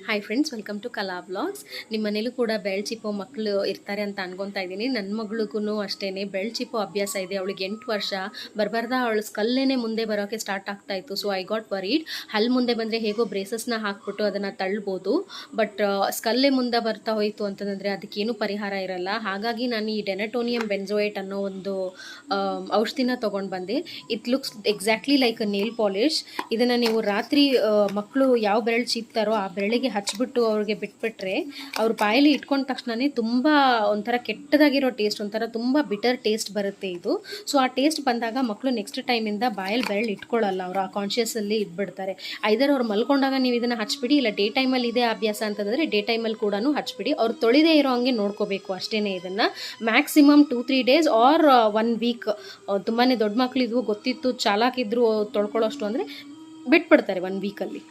Hi friends, welcome to ಕಲಾ blogs. ನಿಮ್ಮ ಮನೇಲೂ ಕೂಡ ಬೆಳ್ಚಿಪ್ಪೋ ಮಕ್ಕಳು ಇರ್ತಾರೆ ಅಂತ ಅನ್ಕೊತಾ ಇದ್ದೀನಿ. ನನ್ನ ಮಗಳಿಗೂ ಅಷ್ಟೇ ಬೆಳ್ಚಿಪ್ಪೋ ಅಭ್ಯಾಸ ಇದೆ. ಅವಳಿಗೆ 8 ವರ್ಷ ಬರಬಾರ್ದ ಅವಳು ಸ್ಕಲ್ಲೇನೆ ಮುಂದೆ ಬರೋಕ್ಕೆ ಸ್ಟಾರ್ಟ್ ಆಗ್ತಾ ಇತ್ತು. So I got worried. ಹಲ್ ಮುಂದೆ ಬಂದರೆ ಹೇಗೋ ಬ್ರೇಸಸ್ನ ಹಾಕ್ಬಿಟ್ಟು ಅದನ್ನು ತಳ್ಬೋದು, ಬಟ್ ಸ್ಕಲ್ಲೇ ಮುಂದೆ ಬರ್ತಾ ಹೋಯಿತು ಅಂತಂದರೆ ಅದಕ್ಕೇನು ಪರಿಹಾರ ಇರಲ್ಲ. ಹಾಗಾಗಿ ನಾನು ಈ ಡೆನಟೋನಿಯಂ ಬೆನ್ಸೋಯೇಟ್ ಅನ್ನೋ ಒಂದು ಔಷಧಿನ ತೊಗೊಂಡು ಬಂದೆ. It looks exactly like a nail polish. ಇದನ್ನು ನೀವು ರಾತ್ರಿ ಮಕ್ಕಳು ಯಾವ ಬೆರಳು ಚೀಪ್ತಾರೋ ಆ ಬೆರಳಿಗೆ ಹಚ್ಬಿಟ್ಟು ಅವ್ರಿಗೆ ಬಿಟ್ಬಿಟ್ರೆ ಅವ್ರ ಬಾಯಲ್ಲಿ ಇಟ್ಕೊಂಡ ತಕ್ಷಣವೇ ತುಂಬ ಒಂಥರ ಕೆಟ್ಟದಾಗಿರೋ ಟೇಸ್ಟ್, ಒಂಥರ ತುಂಬ ಬಿಟರ್ ಟೇಸ್ಟ್ ಬರುತ್ತೆ ಇದು. ಸೊ ಆ ಟೇಸ್ಟ್ ಬಂದಾಗ ಮಕ್ಕಳು ನೆಕ್ಸ್ಟ್ ಟೈಮಿಂದ ಬಾಯಲ್ಲಿ ಬೆರಳು ಇಟ್ಕೊಳ್ಳಲ್ಲ, ಅವರು ಆ ಕಾನ್ಷಿಯಸ್ಸಲ್ಲಿ ಇಟ್ಬಿಡ್ತಾರೆ. ಐದರ್ ಅವ್ರು ಮಲ್ಕೊಂಡಾಗ ನೀವು ಇದನ್ನು ಹಚ್ಬಿಡಿ, ಇಲ್ಲ ಡೇ ಟೈಮಲ್ಲಿ ಇದೇ ಅಭ್ಯಾಸ ಅಂತಂದರೆ ಡೇ ಟೈಮಲ್ಲಿ ಕೂಡ ಹಚ್ಬಿಡಿ. ಅವ್ರು ತೊಳಿದೇ ಇರೋ ಹಂಗೆ ನೋಡ್ಕೋಬೇಕು ಅಷ್ಟೇ. ಇದನ್ನು ಮ್ಯಾಕ್ಸಿಮಮ್ 2-3 ಡೇಸ್ ಆರ್ 1 ವೀಕ್. ತುಂಬಾ ದೊಡ್ಡ ಮಕ್ಕಳಿದ್ವು, ಗೊತ್ತಿತ್ತು, ಚಾಲಾಕಿದ್ರು ತೊಳ್ಕೊಳ್ಳೋಷ್ಟು ಅಂದರೆ ಬಿಟ್ಬಿಡ್ತಾರೆ 1 ವೀಕಲ್ಲಿ.